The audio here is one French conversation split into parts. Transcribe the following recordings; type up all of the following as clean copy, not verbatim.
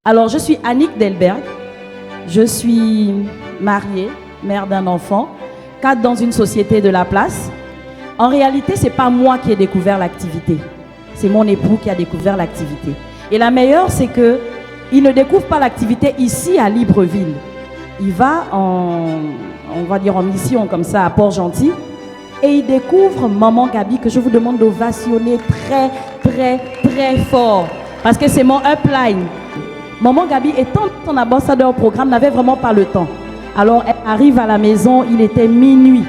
Alors, je suis Annick Delberg. Je suis mariée, mère d'un enfant, cadre dans une société de la place. En réalité, ce n'est pas moi qui ai découvert l'activité. C'est mon époux qui a découvert l'activité. Et la meilleure, c'est qu'il ne découvre pas l'activité ici à Libreville. Il va on va dire en mission comme ça à Port-Gentil. Et il découvre Maman Gaby, que je vous demande d'ovationner très, très, très fort. Parce que c'est mon upline. Maman Gaby, étant son ambassadeur au programme, n'avait vraiment pas le temps. Alors, elle arrive à la maison, il était minuit.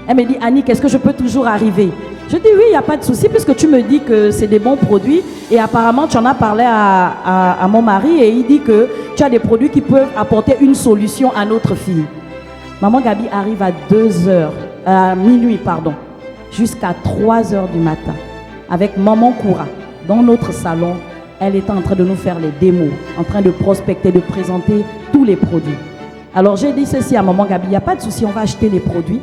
Elle me dit, Annick, est-ce que je peux toujours arriver? Je dis, oui, il n'y a pas de souci, puisque tu me dis que c'est des bons produits. Et apparemment, tu en as parlé à mon mari et il dit que tu as des produits qui peuvent apporter une solution à notre fille. Maman Gaby arrive à minuit, jusqu'à 3 heures du matin, avec Maman Koura, dans notre salon. Elle était en train de nous faire les démos, en train de prospecter, de présenter tous les produits. Alors j'ai dit ceci à Maman Gaby, il n'y a pas de souci, on va acheter les produits,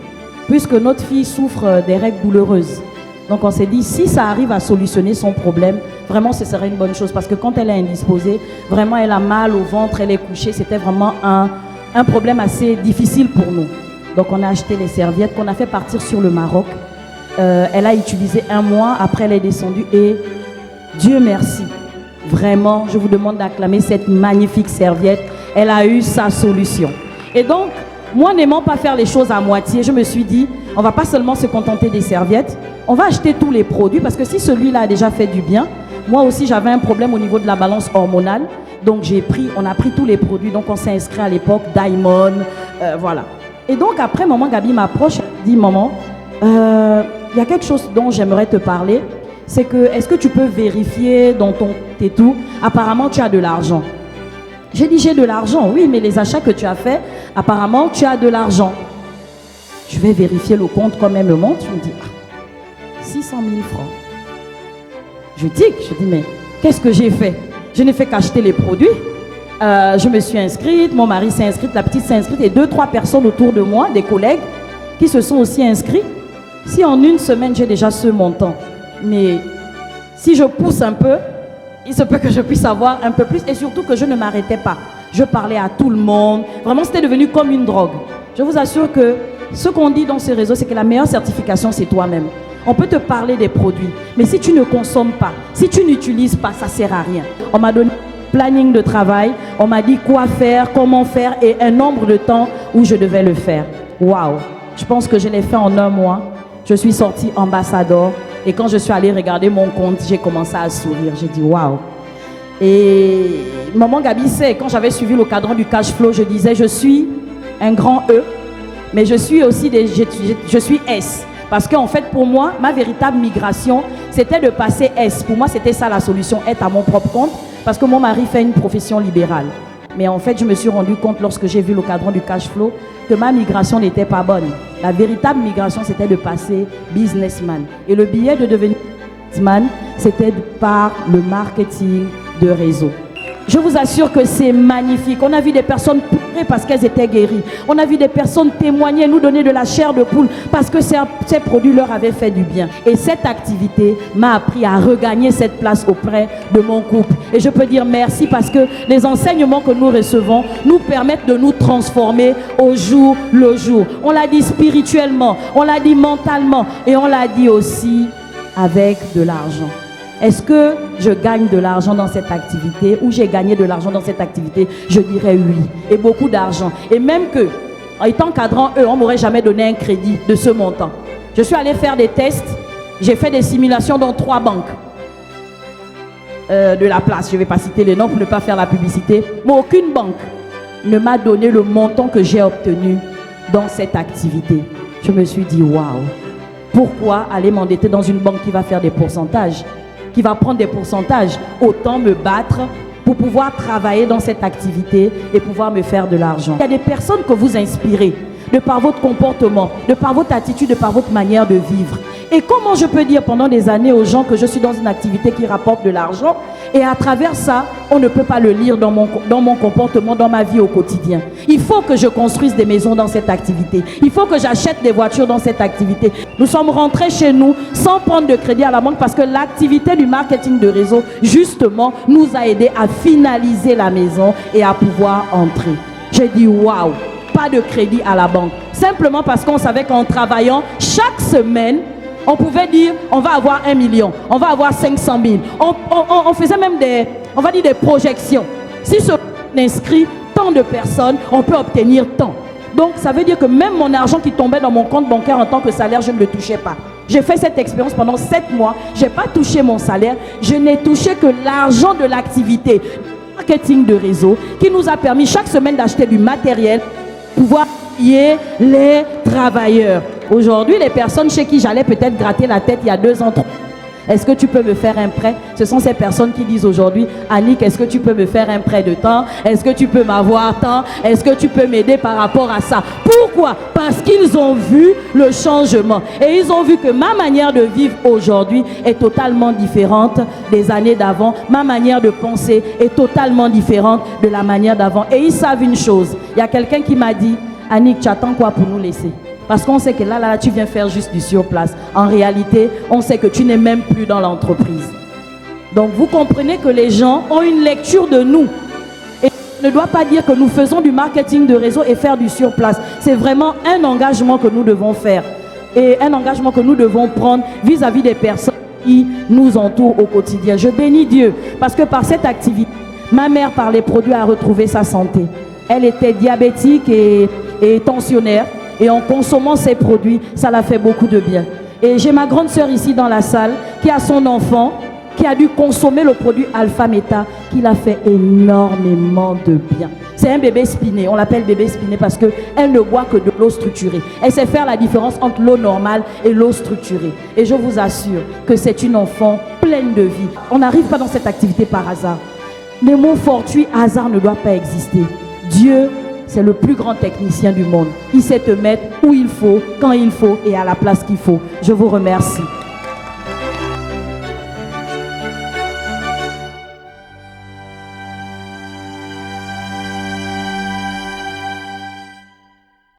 puisque notre fille souffre des règles douloureuses. Donc on s'est dit, si ça arrive à solutionner son problème, vraiment ce serait une bonne chose, parce que quand elle est indisposée, vraiment elle a mal au ventre, elle est couchée, c'était vraiment un problème assez difficile pour nous. Donc on a acheté les serviettes qu'on a fait partir sur le Maroc. Elle a utilisé 1 mois, après elle est descendue et Dieu merci. Vraiment, je vous demande d'acclamer cette magnifique serviette. Elle a eu sa solution. Et donc, moi n'aimant pas faire les choses à moitié, je me suis dit, on ne va pas seulement se contenter des serviettes, on va acheter tous les produits parce que si celui-là a déjà fait du bien, moi aussi j'avais un problème au niveau de la balance hormonale. Donc on a pris tous les produits, donc on s'est inscrit à l'époque, Diamond, voilà. Et donc après, Maman Gaby m'approche et dit, Maman, il y a quelque chose dont j'aimerais te parler. C'est que, est-ce que tu peux vérifier dans ton tétou, apparemment tu as de l'argent. J'ai dit, j'ai de l'argent, oui, mais les achats que tu as faits, apparemment tu as de l'argent. Je vais vérifier le compte quand même le montre. Je me dis, 600 000 francs. Je dis, mais qu'est-ce que j'ai fait? Je n'ai fait qu'acheter les produits. Je me suis inscrite, mon mari s'est inscrit, la petite s'est inscrite et 2-3 personnes autour de moi, des collègues, qui se sont aussi inscrits. Si en 1 semaine j'ai déjà ce montant, mais si je pousse un peu, il se peut que je puisse avoir un peu plus et surtout que je ne m'arrêtais pas. Je parlais à tout le monde. Vraiment, c'était devenu comme une drogue. Je vous assure que ce qu'on dit dans ce réseau, c'est que la meilleure certification, c'est toi-même. On peut te parler des produits, mais si tu ne consommes pas, si tu n'utilises pas, ça ne sert à rien. On m'a donné un planning de travail, on m'a dit quoi faire, comment faire et un nombre de temps où je devais le faire. Waouh! Je pense que je l'ai fait en 1 mois. Je suis sortie ambassadeur. Et quand je suis allée regarder mon compte, j'ai commencé à sourire. J'ai dit waouh. Et Maman Gaby sait, quand j'avais suivi le cadran du cash flow, je disais je suis un grand E, mais je suis aussi je suis S. Parce qu'en fait, pour moi, ma véritable migration, c'était de passer S. Pour moi, c'était ça la solution, être à mon propre compte, parce que mon mari fait une profession libérale. Mais en fait, je me suis rendu compte lorsque j'ai vu le cadran du cash flow que ma migration n'était pas bonne. La véritable migration, c'était de passer businessman. Et le billet de devenir businessman, c'était par le marketing de réseau. Je vous assure que c'est magnifique. On a vu des personnes pleurer parce qu'elles étaient guéries. On a vu des personnes témoigner, nous donner de la chair de poule parce que ces produits leur avaient fait du bien. Et cette activité m'a appris à regagner cette place auprès de mon couple. Et je peux dire merci parce que les enseignements que nous recevons nous permettent de nous transformer au jour le jour. On l'a dit spirituellement, on l'a dit mentalement et on l'a dit aussi avec de l'argent. Est-ce que je gagne de l'argent dans cette activité ou j'ai gagné de l'argent dans cette activité? Je dirais oui. Et beaucoup d'argent. Et même que, en étant cadran, on ne m'aurait jamais donné un crédit de ce montant. Je suis allée faire des tests. J'ai fait des simulations dans 3 banques de la place. Je ne vais pas citer les noms pour ne pas faire la publicité. Mais aucune banque ne m'a donné le montant que j'ai obtenu dans cette activité. Je me suis dit, waouh, pourquoi aller m'endetter dans une banque qui va faire des pourcentages? Qui va prendre des pourcentages, autant me battre pour pouvoir travailler dans cette activité et pouvoir me faire de l'argent. Il y a des personnes que vous inspirez de par votre comportement, de par votre attitude, de par votre manière de vivre. Et comment je peux dire pendant des années aux gens que je suis dans une activité qui rapporte de l'argent Et à travers ça, on ne peut pas le lire dans mon comportement, dans ma vie au quotidien. Il faut que je construise des maisons dans cette activité. Il faut que j'achète des voitures dans cette activité. Nous sommes rentrés chez nous sans prendre de crédit à la banque parce que l'activité du marketing de réseau, justement, nous a aidé à finaliser la maison et à pouvoir entrer. J'ai dit waouh, pas de crédit à la banque. Simplement parce qu'on savait qu'en travaillant chaque semaine, on pouvait dire, on va avoir 1 million, on va avoir 500 000. On faisait même des projections. Si ce inscrit tant de personnes, on peut obtenir tant. Donc, ça veut dire que même mon argent qui tombait dans mon compte bancaire en tant que salaire, je ne le touchais pas. J'ai fait cette expérience pendant 7 mois. Je n'ai pas touché mon salaire. Je n'ai touché que l'argent de l'activité marketing de réseau qui nous a permis chaque semaine d'acheter du matériel, pouvoir payer les travailleurs. Aujourd'hui, les personnes chez qui j'allais peut-être gratter la tête il y a 2 ans, 3 ans, est-ce que tu peux me faire un prêt? Ce sont ces personnes qui disent aujourd'hui, Annick, est-ce que tu peux me faire un prêt de temps? Est-ce que tu peux m'avoir tant? Est-ce que tu peux m'aider par rapport à ça? Pourquoi? Parce qu'ils ont vu le changement. Et ils ont vu que ma manière de vivre aujourd'hui est totalement différente des années d'avant. Ma manière de penser est totalement différente de la manière d'avant. Et ils savent une chose. Il y a quelqu'un qui m'a dit, Annick, tu attends quoi pour nous laisser? Parce qu'on sait que là, tu viens faire juste du surplace. En réalité, on sait que tu n'es même plus dans l'entreprise. Donc, vous comprenez que les gens ont une lecture de nous. Et on ne doit pas dire que nous faisons du marketing de réseau et faire du surplace. C'est vraiment un engagement que nous devons faire. Et un engagement que nous devons prendre vis-à-vis des personnes qui nous entourent au quotidien. Je bénis Dieu parce que par cette activité, ma mère, par les produits, a retrouvé sa santé. Elle était diabétique et tensionnaire. Et en consommant ces produits, ça l'a fait beaucoup de bien. Et j'ai ma grande sœur ici dans la salle qui a son enfant, qui a dû consommer le produit Alpha Meta, qui l'a fait énormément de bien. C'est un bébé spiné, on l'appelle bébé spiné parce qu'elle ne boit que de l'eau structurée. Elle sait faire la différence entre l'eau normale et l'eau structurée. Et je vous assure que c'est une enfant pleine de vie. On n'arrive pas dans cette activité par hasard. Les mots fortuits, hasard ne doit pas exister. Dieu, c'est le plus grand technicien du monde. Il sait te mettre où il faut, quand il faut et à la place qu'il faut. Je vous remercie.